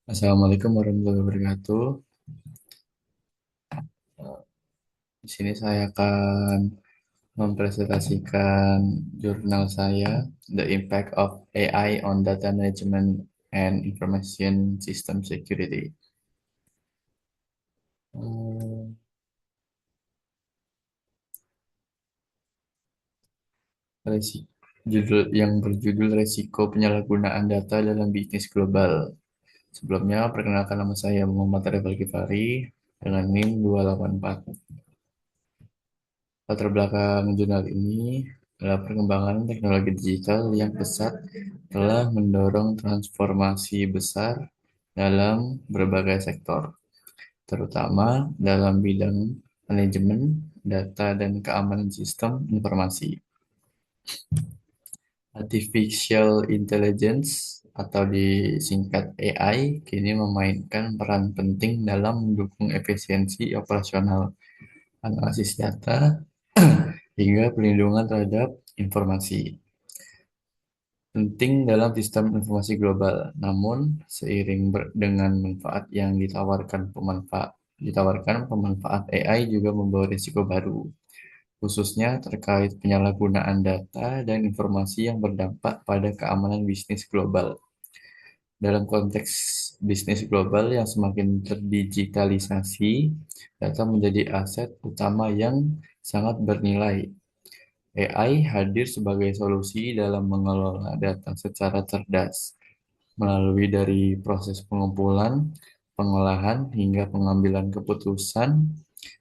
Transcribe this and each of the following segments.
Assalamualaikum warahmatullahi wabarakatuh. Di sini saya akan mempresentasikan jurnal saya, The Impact of AI on Data Management and Information System Security. Hmm, Judul yang berjudul Resiko Penyalahgunaan Data dalam Bisnis Global. Sebelumnya, perkenalkan nama saya Muhammad Rebel Kifari dengan NIM 284. Latar belakang jurnal ini adalah perkembangan teknologi digital yang pesat telah mendorong transformasi besar dalam berbagai sektor, terutama dalam bidang manajemen, data, dan keamanan sistem informasi. Artificial Intelligence atau disingkat AI kini memainkan peran penting dalam mendukung efisiensi operasional, analisis data, hingga perlindungan terhadap informasi. Penting dalam sistem informasi global. Namun, seiring dengan manfaat yang ditawarkan pemanfaat AI juga membawa risiko baru, khususnya terkait penyalahgunaan data dan informasi yang berdampak pada keamanan bisnis global. Dalam konteks bisnis global yang semakin terdigitalisasi, data menjadi aset utama yang sangat bernilai. AI hadir sebagai solusi dalam mengelola data secara cerdas, melalui dari proses pengumpulan, pengolahan, hingga pengambilan keputusan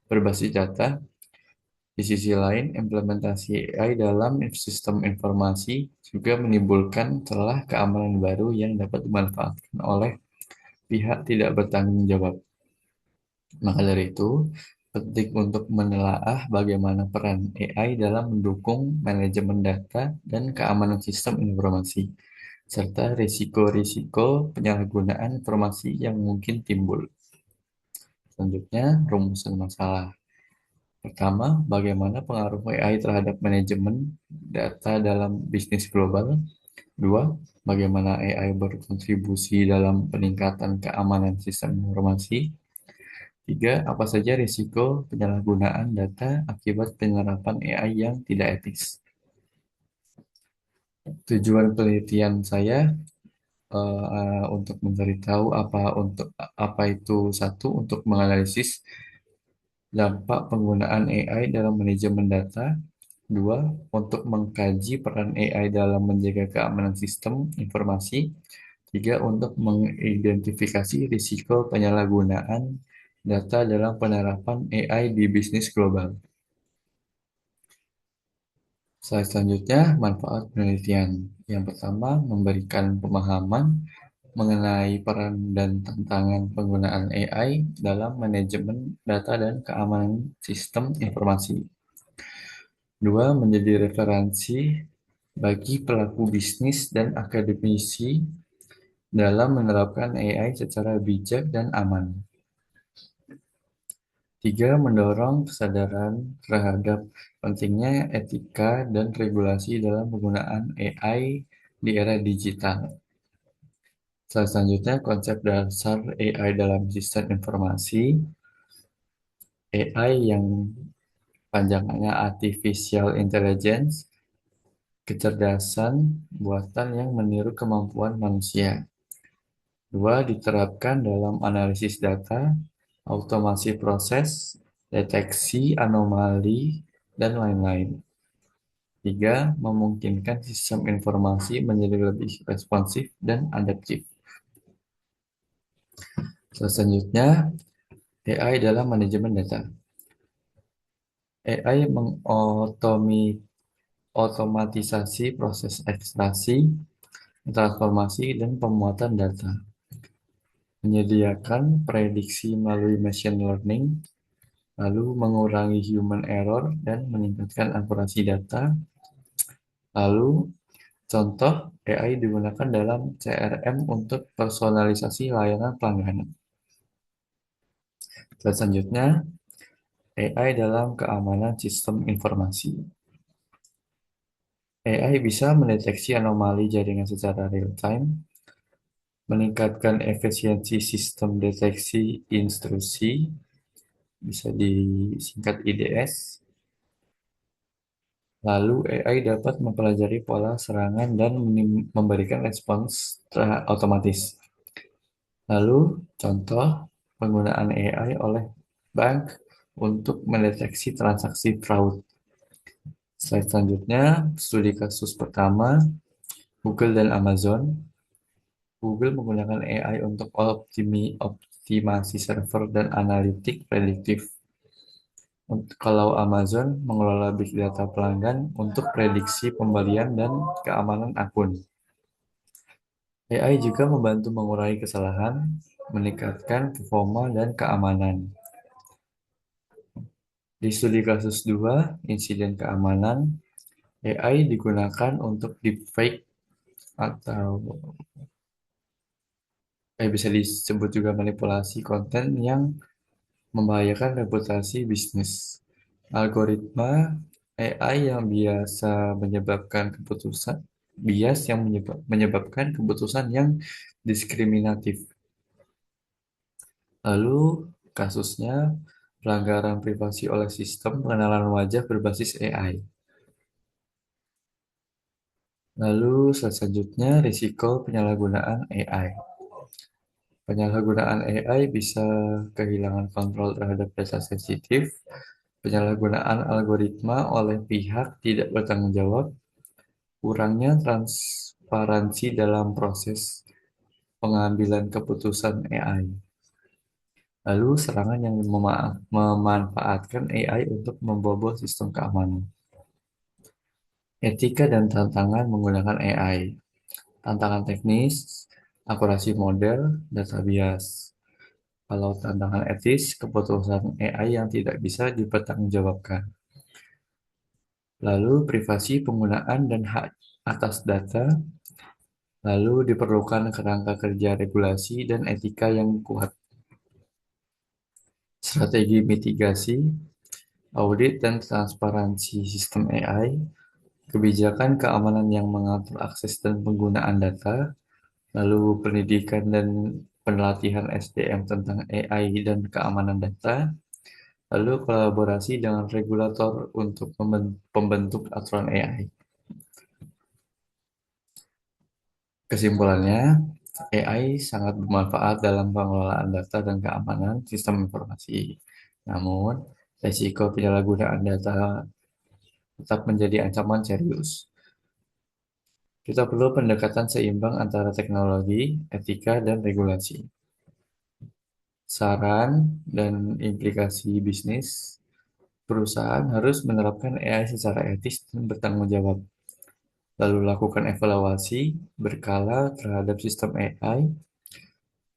berbasis data. Di sisi lain, implementasi AI dalam sistem informasi juga menimbulkan celah keamanan baru yang dapat dimanfaatkan oleh pihak tidak bertanggung jawab. Maka dari itu, penting untuk menelaah bagaimana peran AI dalam mendukung manajemen data dan keamanan sistem informasi, serta risiko-risiko penyalahgunaan informasi yang mungkin timbul. Selanjutnya, rumusan masalah. Pertama, bagaimana pengaruh AI terhadap manajemen data dalam bisnis global? Dua, bagaimana AI berkontribusi dalam peningkatan keamanan sistem informasi? Tiga, apa saja risiko penyalahgunaan data akibat penerapan AI yang tidak etis? Tujuan penelitian saya untuk mencari tahu apa itu satu untuk menganalisis dampak penggunaan AI dalam manajemen data, dua untuk mengkaji peran AI dalam menjaga keamanan sistem informasi, tiga untuk mengidentifikasi risiko penyalahgunaan data dalam penerapan AI di bisnis global. Slide selanjutnya, manfaat penelitian. Yang pertama, memberikan pemahaman mengenai peran dan tantangan penggunaan AI dalam manajemen data dan keamanan sistem informasi. Dua, menjadi referensi bagi pelaku bisnis dan akademisi dalam menerapkan AI secara bijak dan aman. Tiga, mendorong kesadaran terhadap pentingnya etika dan regulasi dalam penggunaan AI di era digital. Selanjutnya, konsep dasar AI dalam sistem informasi. AI yang panjangannya Artificial Intelligence, kecerdasan buatan yang meniru kemampuan manusia. Dua, diterapkan dalam analisis data, otomasi proses, deteksi anomali, dan lain-lain. Tiga, memungkinkan sistem informasi menjadi lebih responsif dan adaptif. Selanjutnya, AI dalam manajemen data. AI mengotomatisasi proses ekstraksi, transformasi, dan pemuatan data, menyediakan prediksi melalui machine learning, lalu mengurangi human error dan meningkatkan akurasi data. Lalu, contoh AI digunakan dalam CRM untuk personalisasi layanan pelanggan. Selanjutnya, AI dalam keamanan sistem informasi. AI bisa mendeteksi anomali jaringan secara real-time, meningkatkan efisiensi sistem deteksi intrusi, bisa disingkat IDS. Lalu AI dapat mempelajari pola serangan dan memberikan respons otomatis. Lalu, contoh penggunaan AI oleh bank untuk mendeteksi transaksi fraud. Slide selanjutnya, studi kasus pertama, Google dan Amazon. Google menggunakan AI untuk optimasi server dan analitik prediktif. Kalau Amazon mengelola big data pelanggan untuk prediksi pembelian dan keamanan akun. AI juga membantu mengurangi kesalahan, meningkatkan performa dan keamanan. Di studi kasus 2, insiden keamanan, AI digunakan untuk deepfake atau bisa disebut juga manipulasi konten yang membahayakan reputasi bisnis. Algoritma AI yang biasa menyebabkan keputusan bias yang menyebabkan keputusan yang diskriminatif. Lalu kasusnya pelanggaran privasi oleh sistem pengenalan wajah berbasis AI. Lalu selanjutnya risiko penyalahgunaan AI. Penyalahgunaan AI bisa kehilangan kontrol terhadap data sensitif, penyalahgunaan algoritma oleh pihak tidak bertanggung jawab, kurangnya transparansi dalam proses pengambilan keputusan AI. Lalu serangan yang memanfaatkan AI untuk membobol sistem keamanan. Etika dan tantangan menggunakan AI. Tantangan teknis, akurasi model, data bias. Kalau tantangan etis, keputusan AI yang tidak bisa dipertanggungjawabkan. Lalu privasi penggunaan dan hak atas data. Lalu diperlukan kerangka kerja regulasi dan etika yang kuat. Strategi mitigasi, audit dan transparansi sistem AI, kebijakan keamanan yang mengatur akses dan penggunaan data, lalu pendidikan dan pelatihan SDM tentang AI dan keamanan data, lalu kolaborasi dengan regulator untuk pembentuk aturan AI. Kesimpulannya, AI sangat bermanfaat dalam pengelolaan data dan keamanan sistem informasi. Namun, risiko penyalahgunaan data tetap menjadi ancaman serius. Kita perlu pendekatan seimbang antara teknologi, etika, dan regulasi. Saran dan implikasi bisnis, perusahaan harus menerapkan AI secara etis dan bertanggung jawab. Lalu lakukan evaluasi berkala terhadap sistem AI,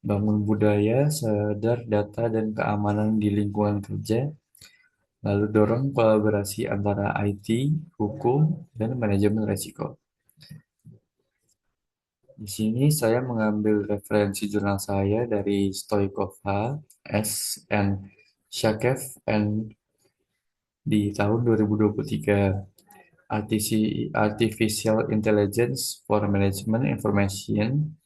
bangun budaya sadar data dan keamanan di lingkungan kerja, lalu dorong kolaborasi antara IT, hukum, dan manajemen risiko. Di sini saya mengambil referensi jurnal saya dari Stoikova, S. and Shakev and di tahun 2023. Artificial Intelligence for Management Information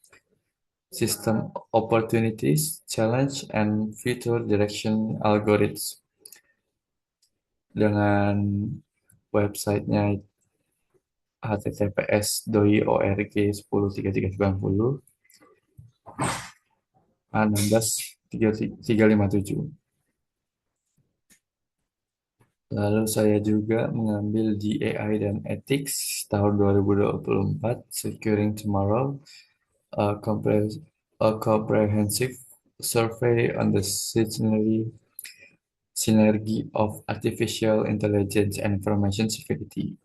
System Opportunities, Challenge, and Future Direction Algorithms. Dengan websitenya https://doi.org 10.3390 A16.357. Lalu saya juga mengambil di AI dan Ethics tahun 2024, Securing Tomorrow, a, a comprehensive survey on the synergy of artificial intelligence and information security.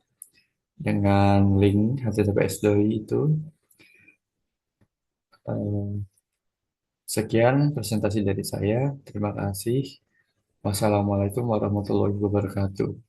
Dengan link https doi itu. Sekian presentasi dari saya. Terima kasih. Wassalamualaikum warahmatullahi wabarakatuh.